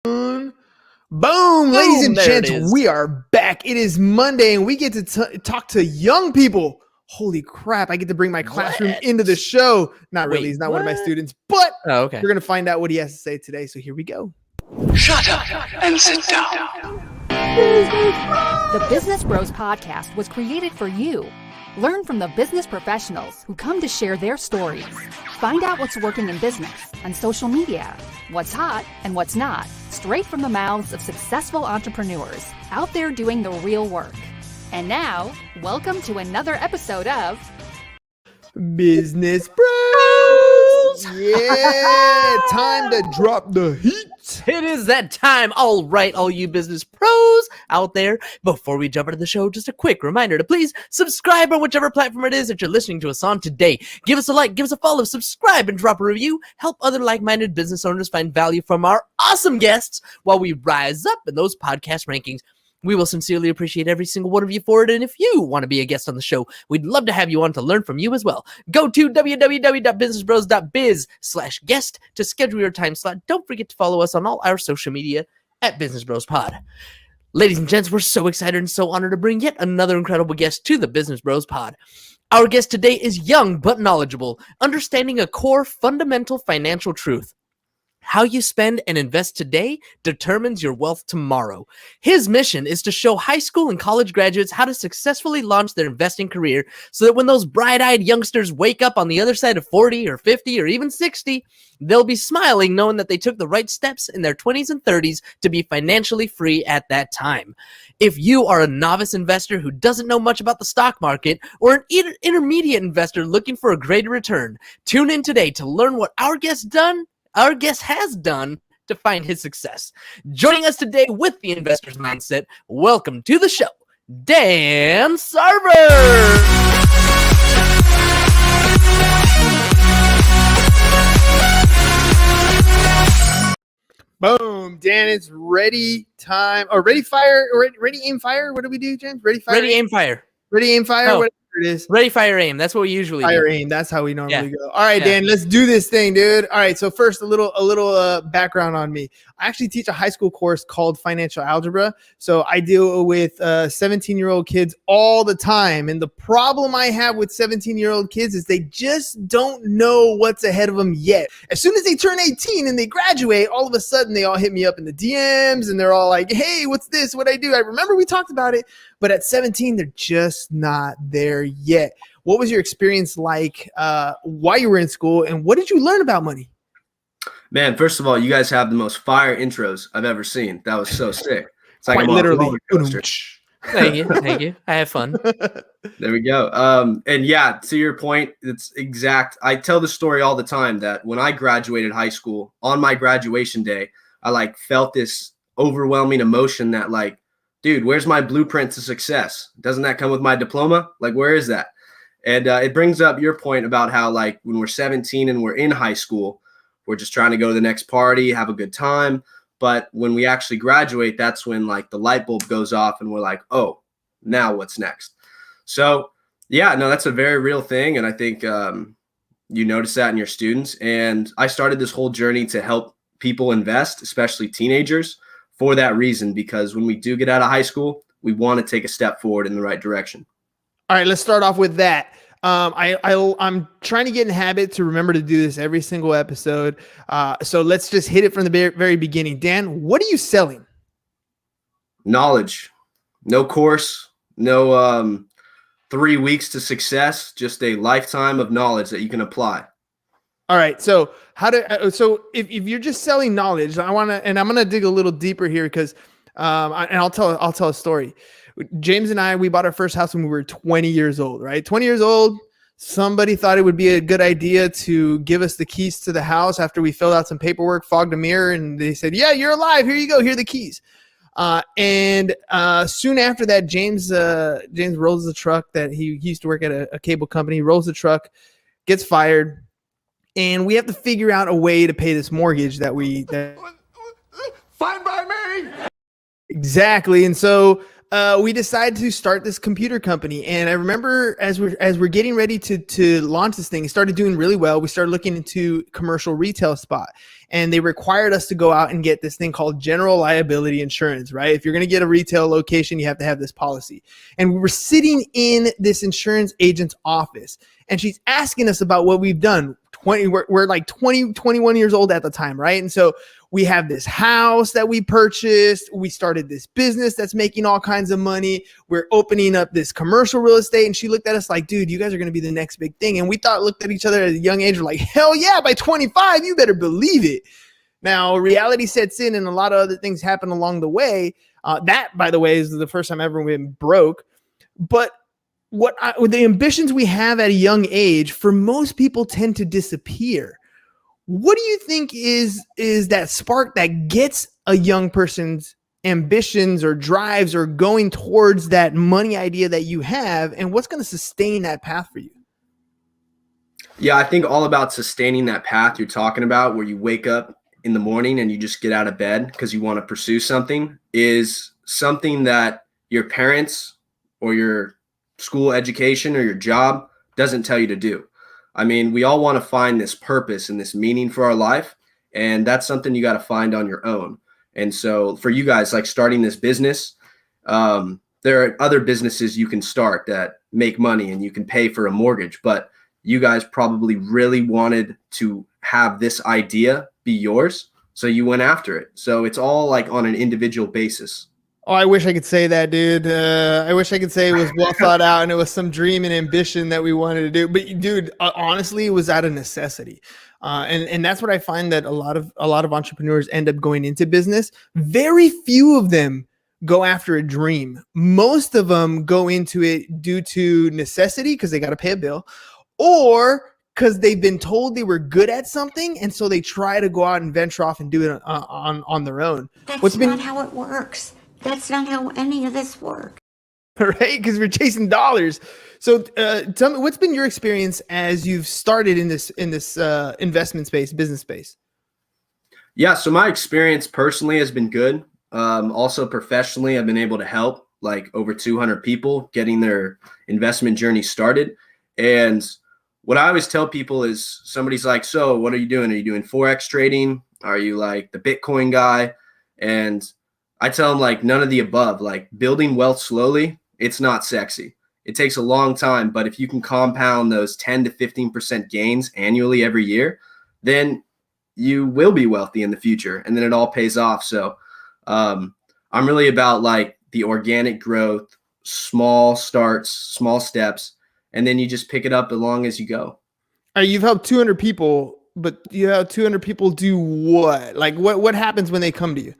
Boom, ladies and gents, we are back. It is Monday, and we get to talk to young people. Holy crap, I get to bring my classroom into the show. Not really, he's not one of my students, but you're going to find out what he has to say today, so here we go. Shut up and sit down. The Business Bros Podcast was created for you. Learn from the business professionals who come to share their stories. Find out what's working in business and social media, what's hot and what's not, straight from the mouths of successful entrepreneurs out there doing the real work. And now, welcome to another episode of Business Bros. Yeah, time to drop the heat. It is that time. All right, all you business pros out there. Before we jump into the show, just a quick reminder to please subscribe on whichever platform it is that you're listening to us on today. Give us a like, give us a follow, subscribe, and drop a review. Help other like-minded business owners find value from our awesome guests while we rise up in those podcast rankings. We will sincerely appreciate every single one of you for it, and if you want to be a guest on the show, we'd love to have you on to learn from you as well. Go to www.businessbros.biz/guest to schedule your time slot. Don't forget to follow us on all our social media at Business Bros Pod. Ladies and gents, we're so excited and so honored to bring yet another incredible guest to the Business Bros Pod. Our guest today is young but knowledgeable, understanding a core fundamental financial truth. How you spend and invest today determines your wealth tomorrow. His mission is to show high school and college graduates how to successfully launch their investing career so that when those bright-eyed youngsters wake up on the other side of 40 or 50 or even 60, they'll be smiling knowing that they took the right steps in their 20s and 30s to be financially free at that time. If you are a novice investor who doesn't know much about the stock market or an intermediate investor looking for a greater return, tune in today to learn what our guest has done to find his success. Joining us today with the investor's mindset, welcome to the show, Dan Sarver. Boom, Dan is ready, time, or ready, fire, or ready, aim, fire. What do we do, James? Ready, fire, ready, aim, fire. Ready, aim, fire. Oh. Whatever it is. Ready, fire, aim. That's what we usually fire, do. aim. That's how we normally go. All right, Dan, let's do this thing, dude. All right. So first, a little background on me. I actually teach a high school course called financial algebra. So I deal with 17-year-old kids all the time. And the problem I have with 17-year-old kids is they just don't know what's ahead of them yet. As soon as they turn 18 and they graduate, all of a sudden they all hit me up in the DMs and they're all like, hey, what's this? What I do? I remember we talked about it, but at 17, they're just not there yet. What was your experience like while you were in school, and what did you learn about money? Man, first of all, you guys have the most fire intros I've ever seen. That was so sick. It's like quite literally. Thank you. I have fun. There we go. And yeah, to your point, it's exact. I tell the story all the time that when I graduated high school, on my graduation day, I felt this overwhelming emotion that dude, where's my blueprint to success? Doesn't that come with my diploma? Where is that? And it brings up your point about how when we're 17 and we're in high school, we're just trying to go to the next party, have a good time. But when we actually graduate, that's when the light bulb goes off and we're like, oh, now what's next? So yeah, no, that's a very real thing. And I think you notice that in your students. And I started this whole journey to help people invest, especially teenagers, for that reason, because when we do get out of high school, we want to take a step forward in the right direction. All right, let's start off with that. I'm trying to get in habit to remember to do this every single episode. So let's just hit it from the very beginning. Dan, what are you selling? Knowledge. No course, no 3 weeks to success, just a lifetime of knowledge that you can apply. All right. So if you're just selling knowledge, I'm going to dig a little deeper here because I'll tell a story. James and we bought our first house when we were 20 years old, right? 20 years old. Somebody thought it would be a good idea to give us the keys to the house after we filled out some paperwork, fogged a mirror, and they said, yeah, you're alive. Here you go. Here are the keys. And soon after that, James rolls the truck that he used to work at a cable company, rolls the truck, gets fired. And we have to figure out a way to pay this mortgage that fine by me. Exactly. And so we decided to start this computer company. And I remember as we're getting ready to launch this thing, it started doing really well. We started looking into commercial retail spot, and they required us to go out and get this thing called general liability insurance, right? If you're going to get a retail location, you have to have this policy. And we were sitting in this insurance agent's office, and she's asking us about what we've done. We're like 20, 21 years old at the time, right? And so we have this house that we purchased. We started this business that's making all kinds of money. We're opening up this commercial real estate. And she looked at us like, dude, you guys are going to be the next big thing. And we looked at each other at a young age. We're like, hell yeah, by 25, you better believe it. Now, reality sets in and a lot of other things happen along the way. That, by the way, is the first time ever we've been broke. But with the ambitions we have at a young age, for most people tend to disappear. What do you think is that spark that gets a young person's ambitions or drives or going towards that money idea that you have, and what's going to sustain that path for you? Yeah, I think all about sustaining that path you're talking about, where you wake up in the morning and you just get out of bed because you want to pursue something, is something that your parents or your school education or your job doesn't tell you to do. I mean, we all want to find this purpose and this meaning for our life, and that's something you got to find on your own. And so for you guys, like starting this business, there are other businesses you can start that make money and you can pay for a mortgage, but you guys probably really wanted to have this idea be yours, so you went after it. So it's all like on an individual basis. Oh, I wish I could say that, dude. I wish I could say it was well thought out and it was some dream and ambition that we wanted to do. But dude, honestly, it was out of necessity. And that's what I find, that a lot of entrepreneurs end up going into business. Very few of them go after a dream. Most of them go into it due to necessity because they got to pay a bill, or because they've been told they were good at something, and so they try to go out and venture off and do it on their own. That's not how it works. That's not how any of this works. Right? Because we're chasing dollars. So tell me, what's been your experience as you've started in this investment space, business space? Yeah, so my experience personally has been good. Also professionally, I've been able to help like over 200 people getting their investment journey started. And what I always tell people is, somebody's like, so what are you doing? Are you doing Forex trading? Are you like the Bitcoin guy? And I tell them like none of the above. Like building wealth slowly, it's not sexy. It takes a long time, but if you can compound those 10 to 15% gains annually every year, then you will be wealthy in the future, and then it all pays off. So I'm really about like the organic growth, small starts, small steps, and then you just pick it up as long as you go. You've helped 200 people, but you have 200 people do what? Like what happens when they come to you?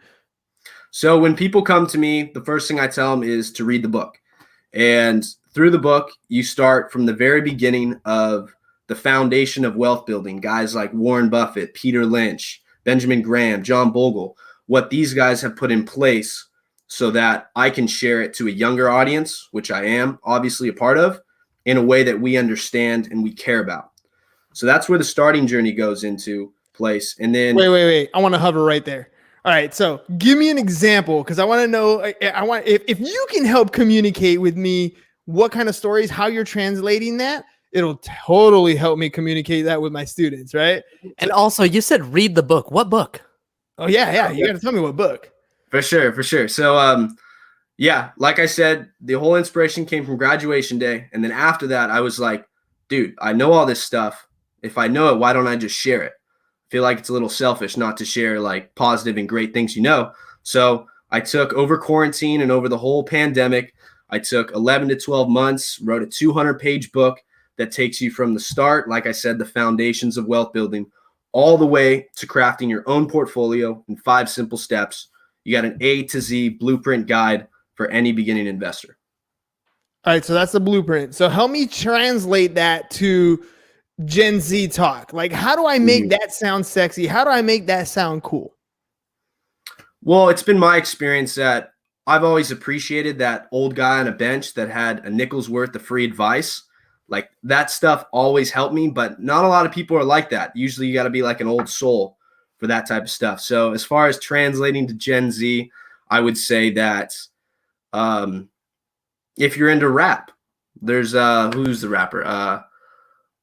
So when people come to me, the first thing I tell them is to read the book. And through the book, you start from the very beginning of the foundation of wealth building. Guys like Warren Buffett, Peter Lynch, Benjamin Graham, John Bogle, what these guys have put in place so that I can share it to a younger audience, which I am obviously a part of, in a way that we understand and we care about. So that's where the starting journey goes into place. And then wait. I want to hover right there. All right, so give me an example, because I want to know. I want if you can help communicate with me what kind of stories, how you're translating that. It'll totally help me communicate that with my students, right? And also, you said read the book. What book? Oh yeah. You got to tell me what book. For sure. So yeah, like I said, the whole inspiration came from graduation day, and then after that, I was like, dude, I know all this stuff. If I know it, why don't I just share it? Feel like it's a little selfish not to share like positive and great things, you know? So I took over quarantine and over the whole pandemic, I took 11 to 12 months, wrote a 200-page book that takes you from the start, like I said, the foundations of wealth building, all the way to crafting your own portfolio in 5 simple steps. You got an A to Z blueprint guide for any beginning investor. All right, so that's the blueprint. So help me translate that to Gen Z talk. Like, how do I make that sound sexy? How do I make that sound cool? Well, it's been my experience that I've always appreciated that old guy on a bench that had a nickel's worth of free advice. Like that stuff always helped me, but not a lot of people are like that. Usually you got to be like an old soul for that type of stuff. So as far as translating to Gen Z, I would say that If you're into rap, there's who's the rapper?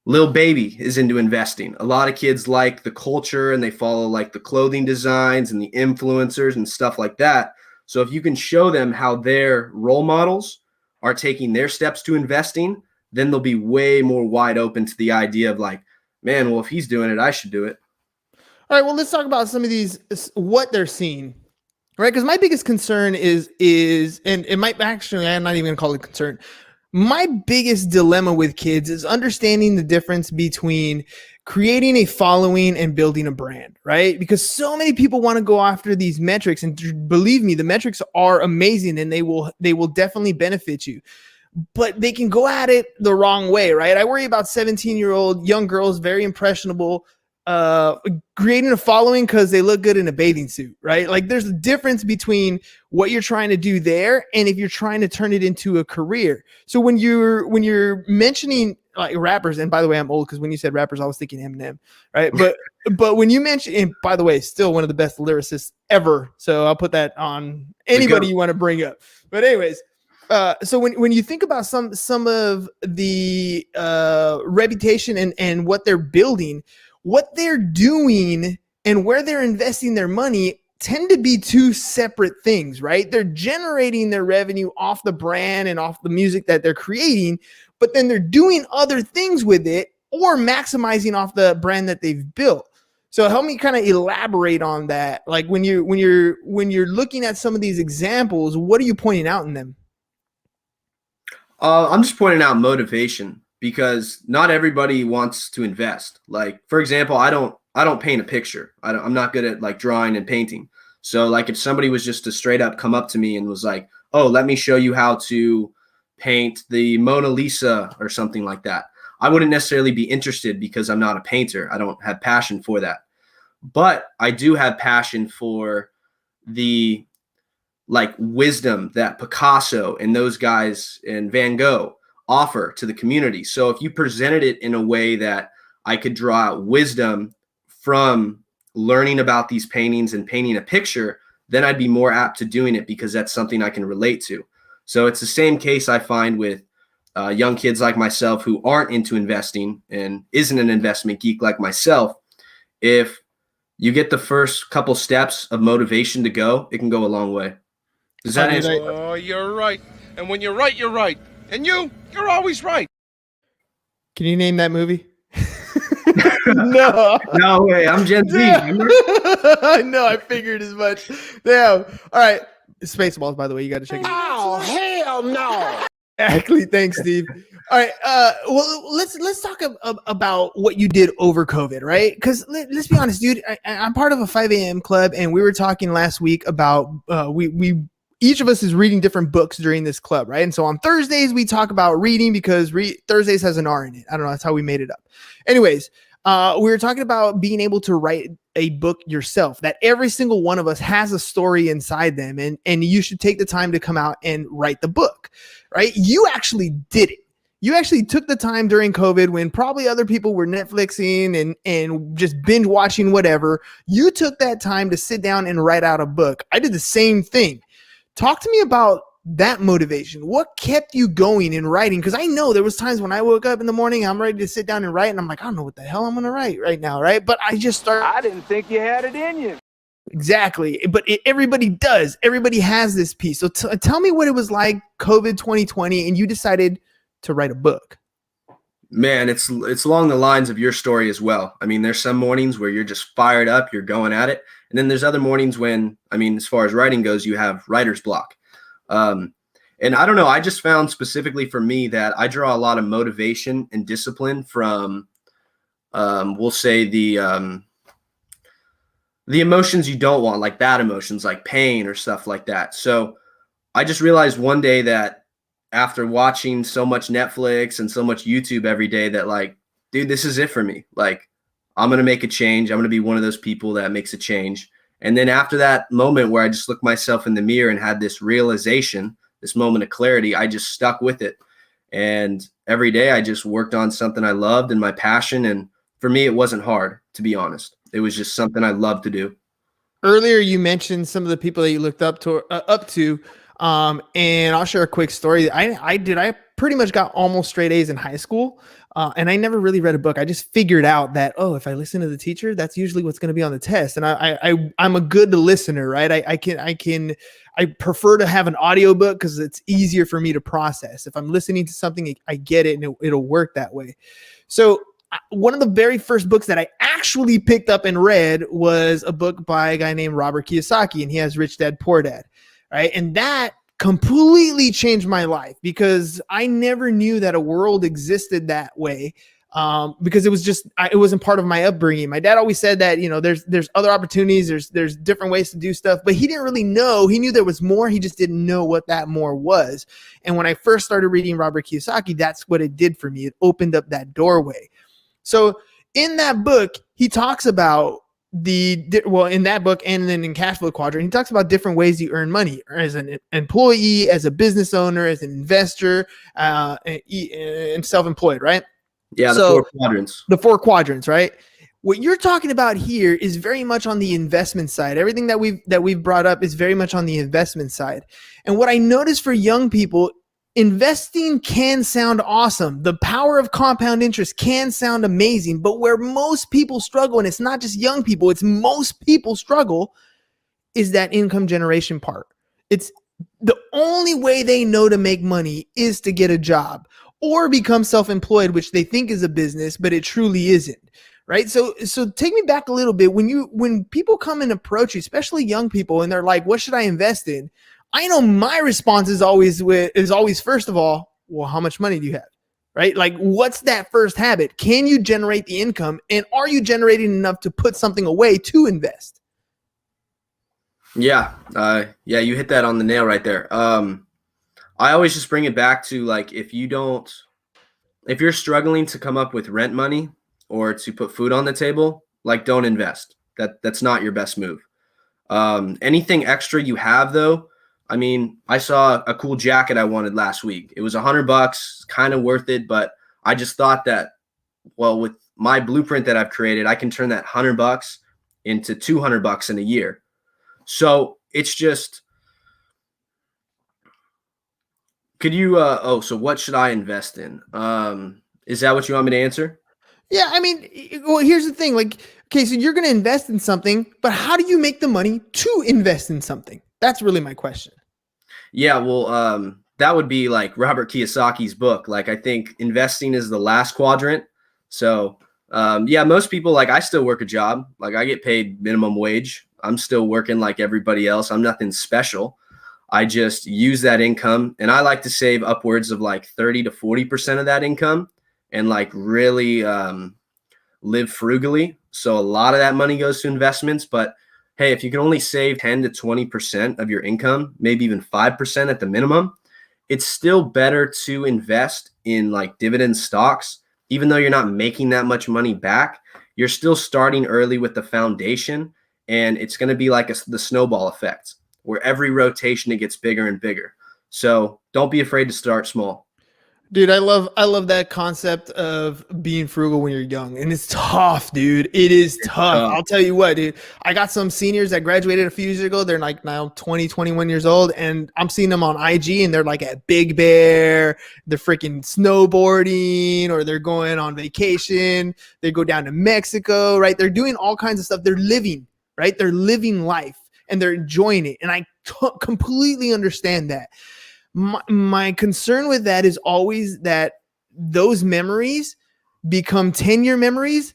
Lil Baby is into investing. A lot of kids like the culture and they follow like the clothing designs and the influencers and stuff like that. So if you can show them how their role models are taking their steps to investing, then they'll be way more wide open to the idea of like, man, well, if he's doing it, I should do it. All right, well, let's talk about some of these, what they're seeing, right? Because my biggest concern is, and it might actually, I'm not even gonna call it concern. My biggest dilemma with kids is understanding the difference between creating a following and building a brand, right? Because so many people want to go after these metrics, and believe me, the metrics are amazing and they will definitely benefit you. But they can go at it the wrong way, right? I worry about 17-year-old young girls, very impressionable, creating a following because they look good in a bathing suit, right? Like there's a difference between what you're trying to do there and if you're trying to turn it into a career. So when you're mentioning like rappers, and by the way, I'm old because when you said rappers, I was thinking Eminem, right? But when you mention, and by the way, still one of the best lyricists ever. So I'll put that on anybody you want to bring up. But anyways, so when you think about some of the reputation and what they're building, what they're doing and where they're investing their money tend to be two separate things, right? They're generating their revenue off the brand and off the music that they're creating, but then they're doing other things with it or maximizing off the brand that they've built. So help me kind of elaborate on that. Like when you're looking at some of these examples, what are you pointing out in them? I'm just pointing out motivation because not everybody wants to invest. Like, for example, I don't paint a picture. I'm not good at like drawing and painting. So like if somebody was just to straight up come up to me and was like, oh, let me show you how to paint the Mona Lisa or something like that, I wouldn't necessarily be interested because I'm not a painter. I don't have passion for that. But I do have passion for the like wisdom that Picasso and those guys and Van Gogh offer to the community. So if you presented it in a way that I could draw out wisdom from learning about these paintings and painting a picture, then I'd be more apt to doing it because that's something I can relate to. So it's the same case I find with young kids like myself who aren't into investing and isn't an investment geek like myself. If you get the first couple steps of motivation to go, it can go a long way. Does that answer? Oh, you're right. And when you're right, you're right. And you're always right. Can you name that movie? No. No way. I'm Gen Z. I know. I figured as much. Damn. All right. Spaceballs, by the way. You got to check it out. Oh, hell no. Exactly. Thanks, Steve. All right. Well, let's talk about what you did over COVID, right? Because let's be honest, dude. I'm part of a 5 a.m. club, and we were talking last week about we each of us is reading different books during this club, right? And so on Thursdays, we talk about reading because Thursdays has an R in it. I don't know. That's how we made it up. Anyways, we were talking about being able to write a book yourself, that every single one of us has a story inside them. And you should take the time to come out and write the book, right? You actually did it. You actually took the time during COVID when probably other people were Netflixing and just binge watching whatever. You took that time to sit down and write out a book. I did the same thing. Talk to me about that motivation. What kept you going in writing? Because I know there was times when I woke up in the morning, I'm ready to sit down and write, and I'm like, I don't know what the hell I'm going to write right now, right? But I just started. I didn't think you had it in you. Exactly. But everybody does. Everybody has this piece. So tell me what it was like, COVID 2020, and you decided to write a book. Man, it's along the lines of your story as well. I mean, there's some mornings where you're just fired up, you're going at it. And then there's other mornings when, I mean, as far as writing goes, you have writer's block. And I don't know, I just found specifically for me that I draw a lot of motivation and discipline from, we'll say the emotions you don't want, like bad emotions, like pain or stuff like that. So I just realized one day that after watching so much Netflix and so much YouTube every day that like, dude, this is it for me. Like, I'm going to make a change. I'm going to be one of those people that makes a change. And then after that moment where I just looked myself in the mirror and had this realization, this moment of clarity, I just stuck with it. And every day I just worked on something I loved and my passion. And for me, it wasn't hard, to be honest. It was just something I loved to do. Earlier, you mentioned some of the people that you looked up to. And I'll share a quick story. I pretty much got almost straight A's in high school. And I never really read a book. I just figured out that, if I listen to the teacher, that's usually what's going to be on the test. And I'm a good listener, right? I prefer to have an audiobook because it's easier for me to process. If I'm listening to something, I get it and it'll work that way. So one of the very first books that I actually picked up and read was a book by a guy named Robert Kiyosaki, and he has Rich Dad, Poor Dad, right? And that completely changed my life because I never knew that a world existed that way. Because it wasn't part of my upbringing. My dad always said that, there's other opportunities, there's different ways to do stuff, but he didn't really know. He knew there was more. He just didn't know what that more was. And when I first started reading Robert Kiyosaki, that's what it did for me. It opened up that doorway. So in that book, he talks about in that book and then in Cash Flow Quadrant, he talks about different ways you earn money as an employee, as a business owner, as an investor, and self-employed, right? Yeah, the 4 quadrants. The 4 quadrants, right? What you're talking about here is very much on the investment side. Everything that we've brought up is very much on the investment side. And what I notice for young people, investing can sound awesome. The power of compound interest can sound amazing, but where most people struggle, and it's not just young people, it's most people struggle, is that income generation part. It's the only way they know to make money is to get a job or become self-employed, which they think is a business, but it truly isn't. Right. So take me back a little bit. When people come and approach you, especially young people, and they're like, what should I invest in? I know my response is always first of all, well, how much money do you have? Right? Like, what's that first habit? Can you generate the income, and are you generating enough to put something away to invest? Yeah. You hit that on the nail right there. I always just bring it back to, like, if you're struggling to come up with rent money or to put food on the table, like, don't invest. That's not your best move. Anything extra you have, though, I mean, I saw a cool jacket I wanted last week. It was $100, kind of worth it, but I just thought that, well, with my blueprint that I've created, I can turn that $100 into $200 in a year. So it's just, could you, so what should I invest in? Is that what you want me to answer? Yeah, I mean, well, here's the thing. Like, okay, so you're going to invest in something, but how do you make the money to invest in something? That's really my question. Yeah, well, that would be like Robert Kiyosaki's book. Like, I think investing is the last quadrant. So, most people, like, I still work a job. Like, I get paid minimum wage. I'm still working like everybody else. I'm nothing special. I just use that income, and I like to save upwards of like 30 to 40% of that income and like really live frugally. So a lot of that money goes to investments, but hey, if you can only save 10 to 20% of your income, maybe even 5% at the minimum, it's still better to invest in like dividend stocks. Even though you're not making that much money back, you're still starting early with the foundation, and it's going to be like the snowball effect, where every rotation it gets bigger and bigger. So don't be afraid to start small. Dude, I love that concept of being frugal when you're young. And it's tough, dude. It is tough. I'll tell you what, dude. I got some seniors that graduated a few years ago. They're like now 20, 21 years old. And I'm seeing them on IG, and they're like at Big Bear. They're freaking snowboarding, or they're going on vacation. They go down to Mexico, right? They're doing all kinds of stuff. They're living, right? They're living life, and they're enjoying it. And I completely understand that. My concern with that is always that those memories become 10-year memories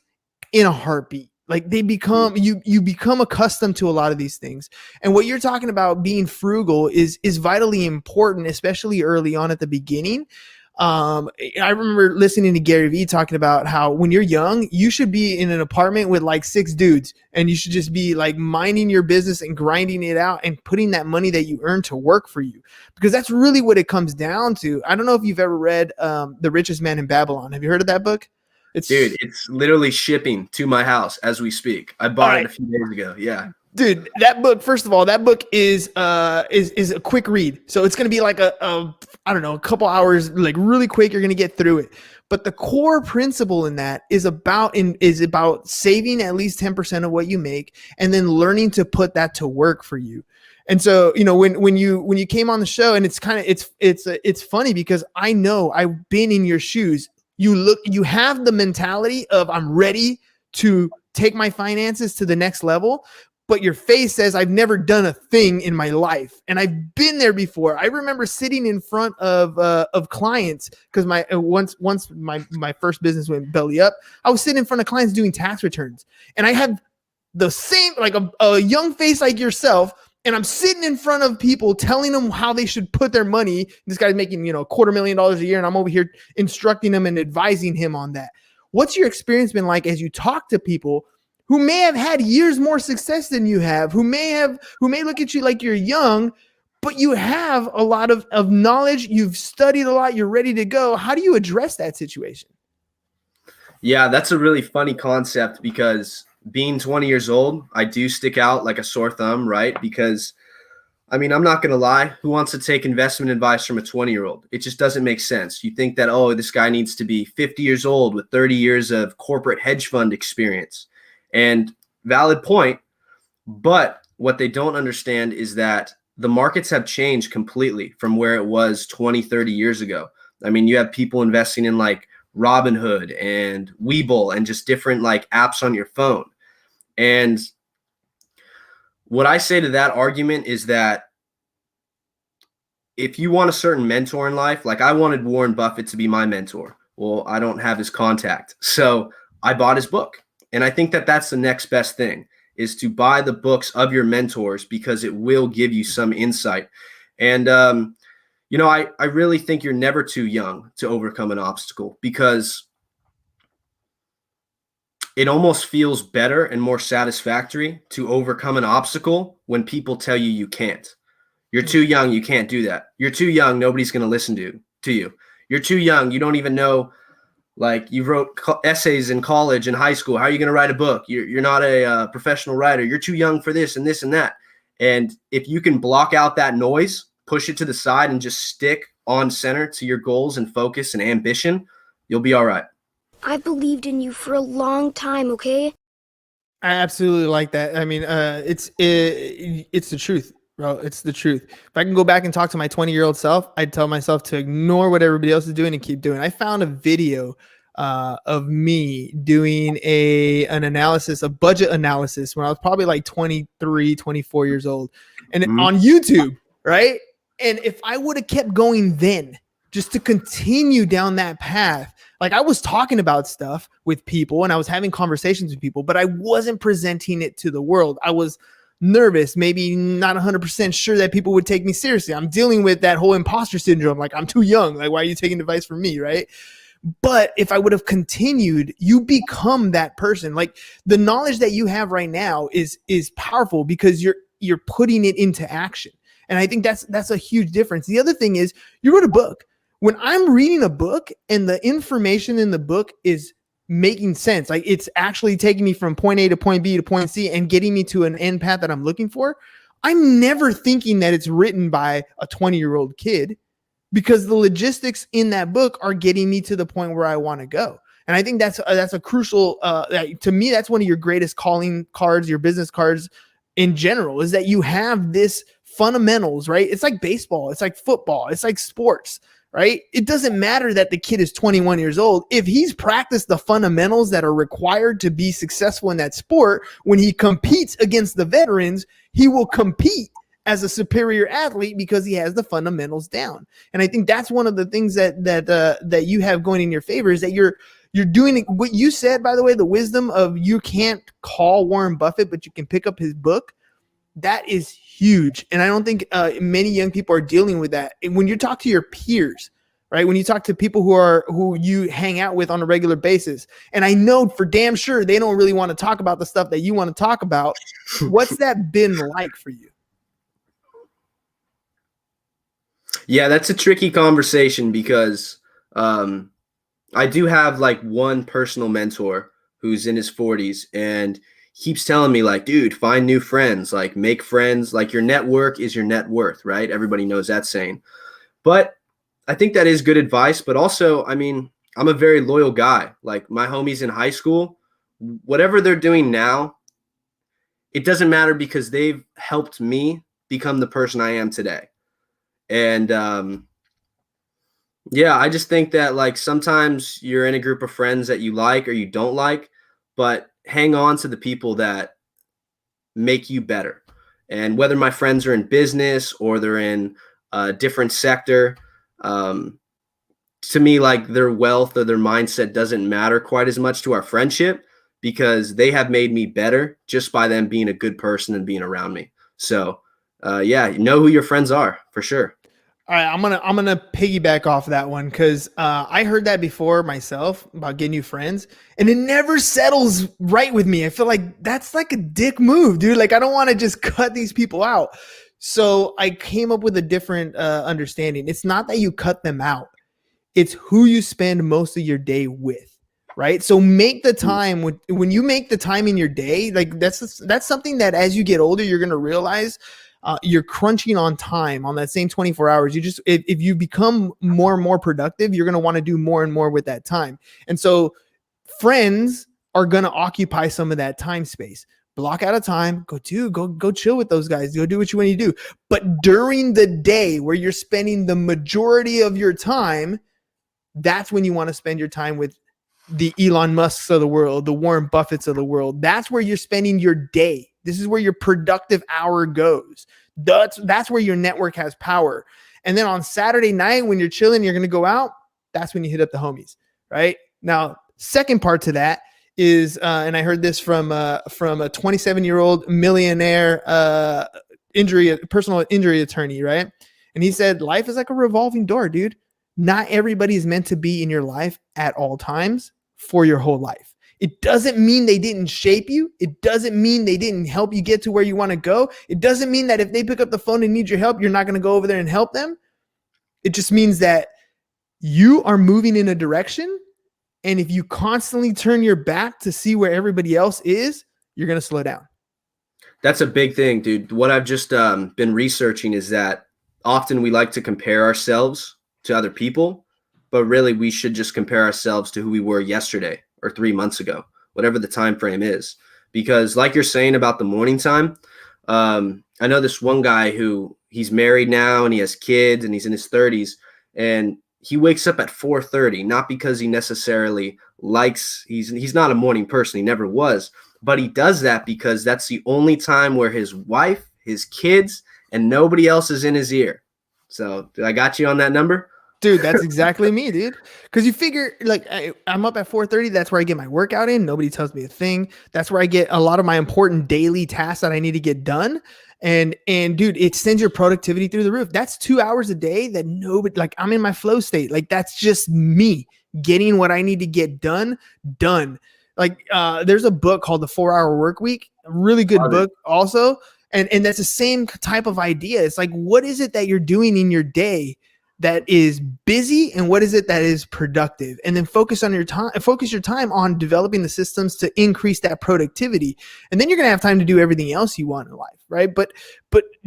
in a heartbeat. Like, they become, you become accustomed to a lot of these things. And what you're talking about, being frugal, is vitally important, especially early on at the beginning. I remember listening to Gary Vee talking about how when you're young, you should be in an apartment with like 6 dudes, and you should just be like minding your business and grinding it out and putting that money that you earn to work for you, because that's really what it comes down to. I don't know if you've ever read The Richest Man in Babylon. Have you heard of that book? Dude, it's literally shipping to my house as we speak. I bought it a few days ago. Yeah. Dude, that book, first of all, that book is a quick read. So it's going to be like a couple hours, like really quick. You're going to get through it. But the core principle in that is about saving at least 10% of what you make, and then learning to put that to work for you. And so, when you came on the show, and it's funny because I know I've been in your shoes. You have the mentality of I'm ready to take my finances to the next level, but your face says I've never done a thing in my life. And I've been there before. I remember sitting in front of clients because once my first business went belly up, I was sitting in front of clients doing tax returns, and I had the same, like a young face like yourself. And I'm sitting in front of people telling them how they should put their money. This guy's making, $250,000 a year. And I'm over here instructing him and advising him on that. What's your experience been like as you talk to people who may have had years more success than you have, who may look at you like you're young, but you have a lot of knowledge. You've studied a lot. You're ready to go. How do you address that situation? Yeah, that's a really funny concept because being 20 years old, I do stick out like a sore thumb, right? Because, I'm not going to lie. Who wants to take investment advice from a 20-year-old? It just doesn't make sense. You think that, this guy needs to be 50 years old with 30 years of corporate hedge fund experience. And valid point. But what they don't understand is that the markets have changed completely from where it was 20, 30 years ago. You have people investing in like Robinhood and Webull and just different like apps on your phone. And what I say to that argument is that if you want a certain mentor in life, like I wanted Warren Buffett to be my mentor. Well, I don't have his contact. So I bought his book. And I think that that's the next best thing, is to buy the books of your mentors because it will give you some insight. And, I really think you're never too young to overcome an obstacle, because it almost feels better and more satisfactory to overcome an obstacle when people tell you you can't. You're too young. You can't do that. You're too young. Nobody's going to listen to you. You're too young. You don't even know, like you wrote essays in college and high school. How are you going to write a book? You're not a professional writer. You're too young for this and this and that. And if you can block out that noise, push it to the side and just stick on center to your goals and focus and ambition, you'll be all right. I believed in you for a long time, okay? I absolutely like that. It's the truth, bro. It's the truth. If I can go back and talk to my 20-year-old self, I'd tell myself to ignore what everybody else is doing and keep doing. I found a video of me doing an analysis, a budget analysis, when I was probably like 23, 24 years old, and on YouTube, right? And if I would have kept going then, just to continue down that path, like I was talking about stuff with people and I was having conversations with people, but I wasn't presenting it to the world. I was nervous, maybe not 100% sure that people would take me seriously. I'm dealing with that whole imposter syndrome. Like, I'm too young. Like, why are you taking advice from me? Right. But if I would have continued, you become that person. Like, the knowledge that you have right now is powerful because you're putting it into action. And I think that's a huge difference. The other thing is, you wrote a book. When I'm reading a book and the information in the book is making sense, like it's actually taking me from point A to point B to point C and getting me to an end path that I'm looking for, I'm never thinking that it's written by a 20-year-old kid, because the logistics in that book are getting me to the point where I want to go. And I think that's a crucial, to me, that's one of your greatest calling cards, your business cards in general, is that you have this fundamentals, right? It's like baseball. It's like football. It's like sports. Right? It doesn't matter that the kid is 21 years old. If he's practiced the fundamentals that are required to be successful in that sport, when he competes against the veterans, he will compete as a superior athlete because he has the fundamentals down. And I think that's one of the things that you have going in your favor, is that you're doing what you said, by the way, the wisdom of you can't call Warren Buffett, but you can pick up his book. That is huge. And I don't think many young people are dealing with that. And when you talk to your peers, right? When you talk to people who you hang out with on a regular basis, and I know for damn sure they don't really want to talk about the stuff that you want to talk about. What's that been like for you? Yeah, that's a tricky conversation because I do have like one personal mentor who's in his 40s, and keeps telling me, like, dude, find new friends, like make friends, like your network is your net worth, right? Everybody knows that saying. But I think that is good advice. But also, I'm a very loyal guy. Like, my homies in high school, whatever they're doing now, it doesn't matter because they've helped me become the person I am today. And yeah, I just think that like sometimes you're in a group of friends that you like or you don't like, but hang on to the people that make you better. And whether my friends are in business or they're in a different sector, to me, like their wealth or their mindset doesn't matter quite as much to our friendship, because they have made me better just by them being a good person and being around me. So yeah, know who your friends are for sure. All right, I'm gonna piggyback off that one because I heard that before myself about getting new friends, and it never settles right with me. I feel like that's like a dick move, dude. Like I don't want to just cut these people out. So I came up with a different understanding. It's not that you cut them out; it's who you spend most of your day with, right? So make the time when you make the time in your day. Like that's something that as you get older, you're gonna realize. You're crunching on time on that same 24 hours. You just, if you become more and more productive, you're going to want to do more and more with that time. And so friends are going to occupy some of that time space. Block out a time, go chill with those guys, go do what you want to do. But during the day where you're spending the majority of your time, that's when you want to spend your time with the Elon Musks of the world, the Warren Buffetts of the world. That's where you're spending your day. This is where your productive hour goes. That's where your network has power. And then on Saturday night, when you're chilling, you're going to go out. That's when you hit up the homies, right? Now, second part to that is, and I heard this from a 27-year-old millionaire personal injury attorney, right? And he said, life is like a revolving door, dude. Not everybody is meant to be in your life at all times for your whole life. It doesn't mean they didn't shape you. It doesn't mean they didn't help you get to where you want to go. It doesn't mean that if they pick up the phone and need your help, you're not going to go over there and help them. It just means that you are moving in a direction. And if you constantly turn your back to see where everybody else is, you're going to slow down. That's a big thing, dude. What I've just been researching is that often we like to compare ourselves to other people, but really we should just compare ourselves to who we were yesterday or 3 months ago, whatever the time frame is. Because like you're saying about the morning time, I know this one guy who he's married now and he has kids and he's in his 30s, and he wakes up at 4:30, not because he necessarily likes, he's not a morning person, he never was, but he does that because that's the only time where his wife, his kids, and nobody else is in his ear. So I got you on that number? Dude, that's exactly me, dude. Because you figure, like, I'm up at 4:30. That's where I get my workout in. Nobody tells me a thing. That's where I get a lot of my important daily tasks that I need to get done. And dude, it sends your productivity through the roof. That's 2 hours a day that nobody, like, I'm in my flow state. Like, that's just me getting what I need to get done. Like, there's a book called The 4-Hour Work Week. A really good book also. And that's the same type of idea. It's like, what is it that you're doing in your day that is busy, and what is it that is productive? And then focus your time on developing the systems to increase that productivity. And then you're going to have time to do everything else you want in life. Right. But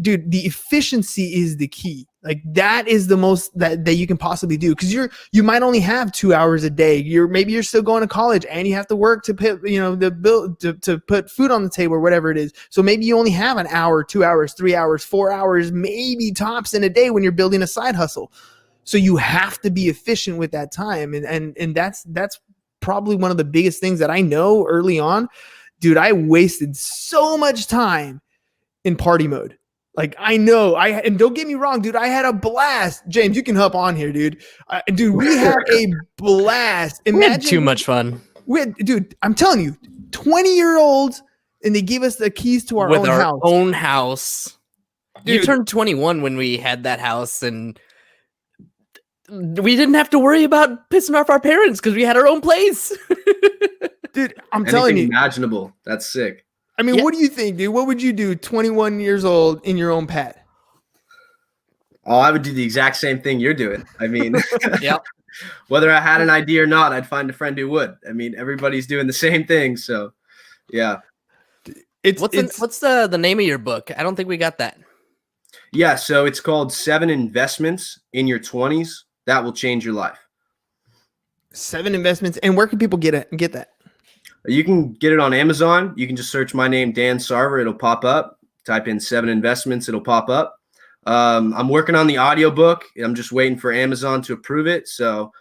dude, the efficiency is the key. Like that is the most that you can possibly do. Cause you might only have 2 hours a day. Maybe you're still going to college and you have to work to put, the bill to put food on the table or whatever it is. So maybe you only have an hour, 2 hours, 3 hours, 4 hours, maybe tops in a day when you're building a side hustle. So you have to be efficient with that time. And that's probably one of the biggest things that I know early on. Dude, I wasted so much time in party mode. Like I know and don't get me wrong, dude, I had a blast. James, you can hop on here, dude. Dude, we had a blast. Imagine, we had too much fun. Dude, I'm telling you, 20-year-olds, and they give us the keys to our own house. Dude. You turned 21 when we had that house, and we didn't have to worry about pissing off our parents because we had our own place. Dude, I'm telling you, imaginable. That's sick. I mean, What do you think, dude? What would you do 21 years old in your own pad? Oh, I would do the exact same thing you're doing. I mean, yep. Whether I had an idea or not, I'd find a friend who would. I mean, everybody's doing the same thing. So, yeah. What's the name of your book? I don't think we got that. Yeah, so it's called 7 Investments in Your 20s That Will Change Your Life. 7 investments. And where can people get that? You can get it on Amazon. You can just search my name, Dan Sarver. It'll pop up. type in 7 investments, it'll pop up. I'm working on the audiobook. I'm just waiting for Amazon to approve it. So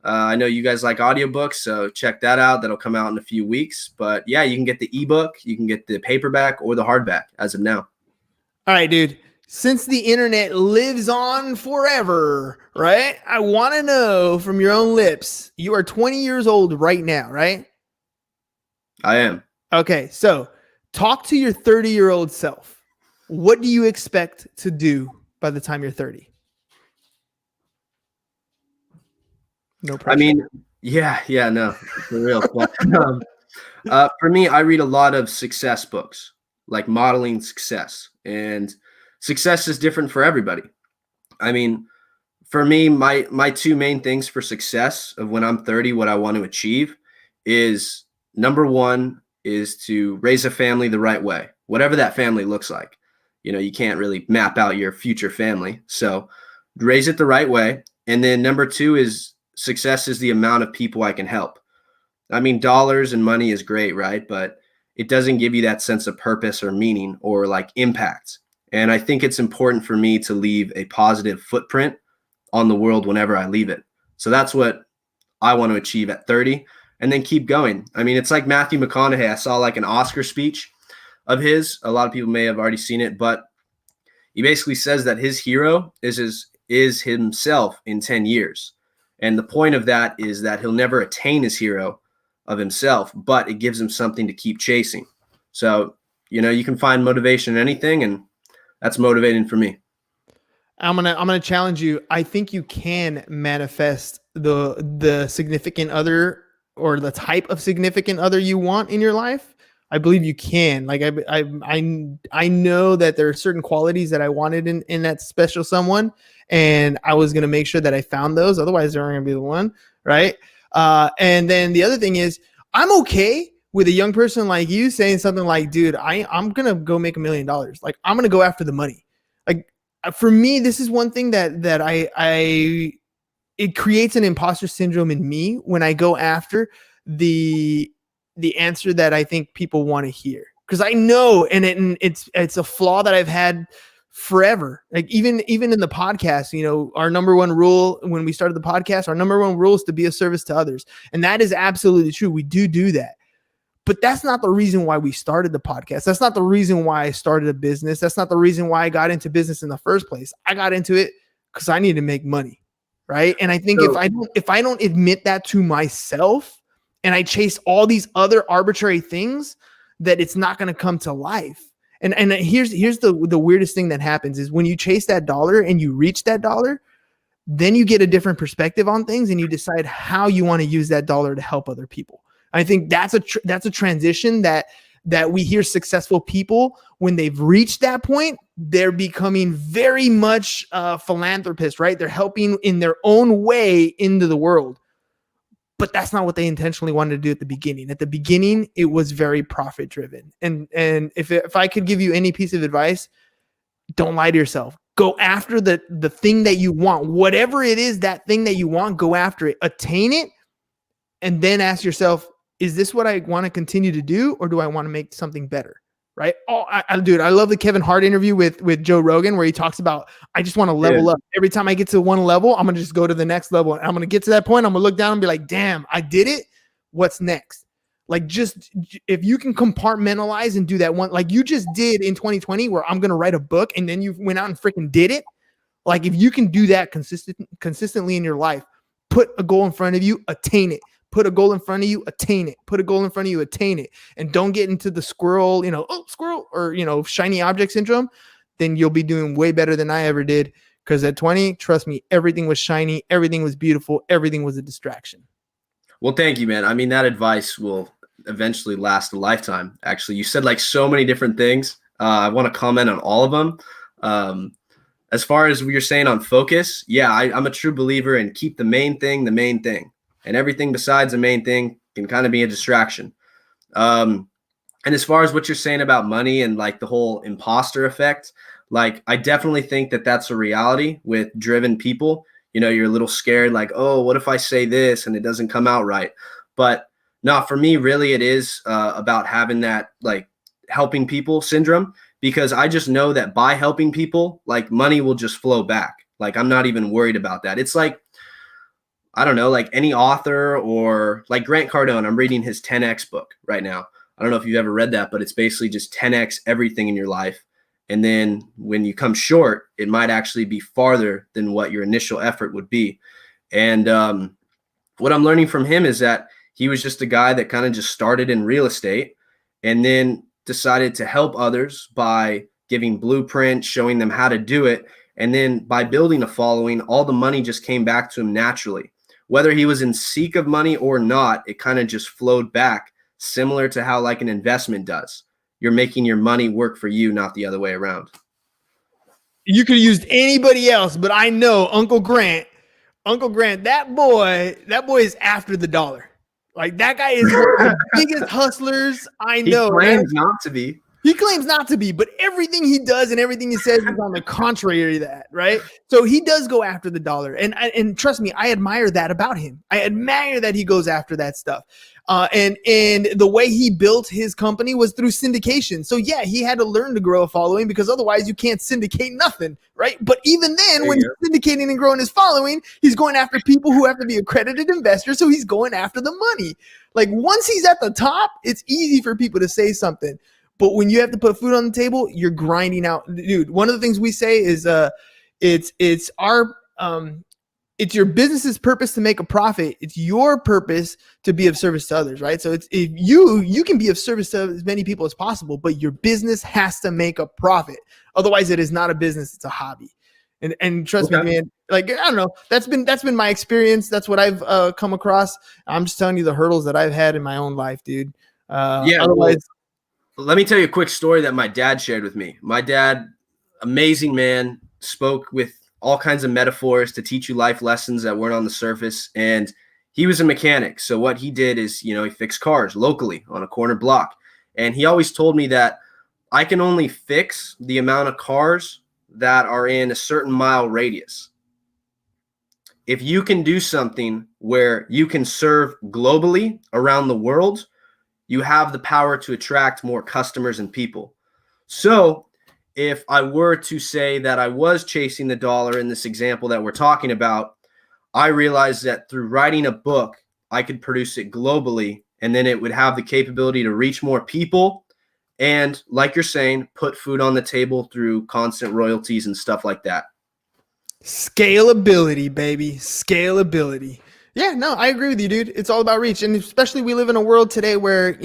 I know you guys like audiobooks, so check that out. That'll come out in a few weeks. But yeah, you can get the ebook, you can get the paperback or the hardback as of now. All right, dude. Since the internet lives on forever, right? I want to know from your own lips. You are 20 years old right now, right? I am. Okay, so talk to your 30-year-old self. What do you expect to do by the time you're 30? No pressure. I mean, yeah, no, for real. But, for me, I read a lot of success books, like modeling success, and success is different for everybody. I mean, for me, my 2 main things for success of when I'm 30, what I want to achieve is, number 1 is to raise a family the right way, whatever that family looks like. You know, you can't really map out your future family. So raise it the right way. And then number 2 is success is the amount of people I can help. I mean, dollars and money is great, right? But it doesn't give you that sense of purpose or meaning or like impact. And I think it's important for me to leave a positive footprint on the world whenever I leave it. So that's what I want to achieve at 30 and then keep going. I mean, it's like Matthew McConaughey. I saw like an Oscar speech of his. A lot of people may have already seen it, but he basically says that his hero is himself in 10 years. And the point of that is that he'll never attain his hero of himself, but it gives him something to keep chasing. So, you know, you can find motivation in anything, and that's motivating for me. I'm gonna challenge you. I think you can manifest the significant other or the type of significant other you want in your life. I believe you can. Like I know that there are certain qualities that I wanted in that special someone, and I was gonna make sure that I found those. Otherwise, they're not gonna be the one, right? And then the other thing is, I'm okay with a young person like you saying something like, "Dude, I'm gonna go make $1 million. Like I'm gonna go after the money." Like for me, this is one thing that it creates an imposter syndrome in me when I go after the answer that I think people want to hear, because I know, and it's a flaw that I've had forever. Like even in the podcast, you know, our number one rule when we started the podcast, our number one rule is to be a service to others, and that is absolutely true. We do that. But that's not the reason why we started the podcast. That's not the reason why I started a business. That's not the reason why I got into business in the first place. I got into it because I need to make money, right? And I think if I don't admit that to myself and I chase all these other arbitrary things, that it's not going to come to life. And here's the weirdest thing that happens is when you chase that dollar and you reach that dollar, then you get a different perspective on things and you decide how you want to use that dollar to help other people. I think that's a transition that we hear successful people, when they've reached that point, they're becoming very much philanthropists, right? They're helping in their own way into the world. But that's not what they intentionally wanted to do at the beginning. At the beginning, it was very profit driven. And if I could give you any piece of advice, don't lie to yourself. Go after the thing that you want. Whatever it is, that thing that you want, go after it. Attain it. And then ask yourself, is this what I want to continue to do, or do I want to make something better? Right? Oh, dude, I love the Kevin Hart interview with Joe Rogan, where he talks about, I just want to level up. Every time I get to one level, I'm going to just go to the next level. And I'm going to get to that point. I'm going to look down and be like, damn, I did it. What's next? Like, just if you can compartmentalize and do that one, like you just did in 2020, where I'm going to write a book, and then you went out and freaking did it. Like, if you can do that consistently in your life, put a goal in front of you, attain it. Put a goal in front of you, attain it. Put a goal in front of you, attain it. And don't get into the squirrel, squirrel, or, shiny object syndrome. Then you'll be doing way better than I ever did. Because at 20, trust me, everything was shiny. Everything was beautiful. Everything was a distraction. Well, thank you, man. I mean, that advice will eventually last a lifetime. Actually, you said like so many different things. I want to comment on all of them. As far as what you're saying on focus, yeah, I'm a true believer in keep the main thing. And everything besides the main thing can kind of be a distraction. And as far as what you're saying about money and like the whole imposter effect, like I definitely think that that's a reality with driven people. You know, you're a little scared, like, oh, what if I say this and it doesn't come out right? But no, for me, really, it is about having that like helping people syndrome. because I just know that by helping people, like money will just flow back. Like I'm not even worried about that. It's like, I don't know, like any author or like Grant Cardone, I'm reading his 10X book right now. I don't know if you've ever read that, but it's basically just 10X everything in your life. And then when you come short, it might actually be farther than what your initial effort would be. And what I'm learning from him is that he was just a guy that kind of just started in real estate and then decided to help others by giving blueprints, showing them how to do it. And then by building a following, all the money just came back to him naturally. Whether he was in seek of money or not, it kind of just flowed back, similar to how like an investment does. You're making your money work for you, not the other way around. You could have used anybody else, but I know Uncle Grant, that boy is after the dollar. Like that guy is one of the biggest hustlers I know. He claims not to be. He claims not to be, but everything he does and everything he says is on the contrary to that, right? So he does go after the dollar. And trust me, I admire that about him. I admire that he goes after that stuff. And the way he built his company was through syndication. So yeah, he had to learn to grow a following because otherwise you can't syndicate nothing, right? But even then, when he's syndicating and growing his following, he's going after people who have to be accredited investors. So he's going after the money. Like once he's at the top, it's easy for people to say something. But when you have to put food on the table, you're grinding out, dude. One of the things we say is, it's your business's purpose to make a profit. It's your purpose to be of service to others, right? So it's if you can be of service to as many people as possible, but your business has to make a profit. Otherwise, it is not a business; it's a hobby. And trust me, man. Like I don't know, that's been my experience. That's what I've come across. I'm just telling you the hurdles that I've had in my own life, dude. Otherwise. Let me tell you a quick story that my dad shared with me. My dad, amazing man, spoke with all kinds of metaphors to teach you life lessons that weren't on the surface. And he was a mechanic. So what he did is, he fixed cars locally on a corner block. And he always told me that I can only fix the amount of cars that are in a certain mile radius. If you can do something where you can serve globally around the world, you have the power to attract more customers and people. So if I were to say that I was chasing the dollar in this example that we're talking about, I realized that through writing a book, I could produce it globally, and then it would have the capability to reach more people. And like you're saying, put food on the table through constant royalties and stuff like that. Scalability, baby. Scalability. Yeah, no, I agree with you, dude. It's all about reach. And especially we live in a world today where,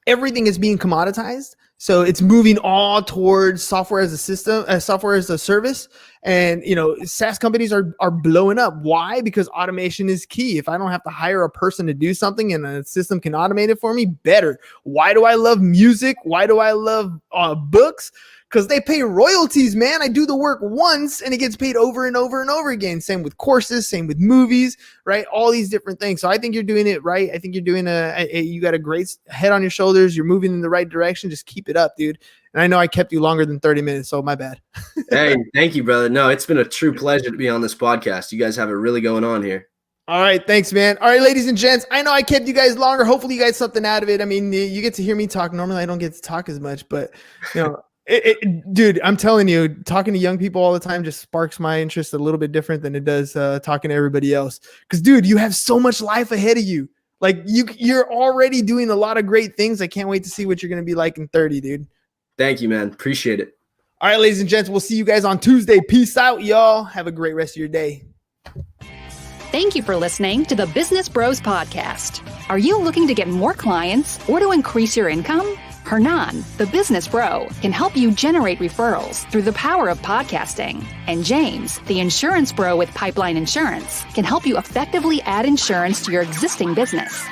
everything is being commoditized. So it's moving all towards software as a system, software as a service. And, SaaS companies are blowing up. Why? Because automation is key. If I don't have to hire a person to do something and a system can automate it for me, better. Why do I love music? Why do I love books? Because they pay royalties, man. I do the work once and it gets paid over and over and over again. Same with courses, same with movies, right? All these different things. So I think you're doing it right. I think you're doing you got a great head on your shoulders. You're moving in the right direction. Just keep it up, dude. And I know I kept you longer than 30 minutes, so my bad. Hey, thank you, brother. No, it's been a true pleasure to be on this podcast. You guys have it really going on here. All right. Thanks, man. All right, ladies and gents, I know I kept you guys longer. Hopefully you got something out of it. I mean, you get to hear me talk. Normally I don't get to talk as much, but dude, I'm telling you, talking to young people all the time just sparks my interest a little bit different than it does talking to everybody else. Because, dude, you have so much life ahead of you. Like you're already doing a lot of great things. I can't wait to see what you're going to be like in 30, dude. Thank you, man. Appreciate it. All right, ladies and gents, we'll see you guys on Tuesday. Peace out, y'all. Have a great rest of your day. Thank you for listening to the Business Bros Podcast. Are you looking to get more clients or to increase your income? Hernan, the business bro, can help you generate referrals through the power of podcasting. And James, the insurance bro with Pipeline Insurance, can help you effectively add insurance to your existing business.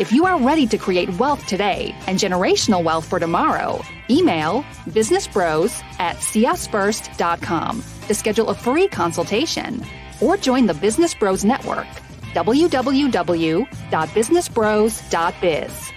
If you are ready to create wealth today and generational wealth for tomorrow, email businessbros@seeusfirst.com to schedule a free consultation or join the Business Bros Network, www.businessbros.biz.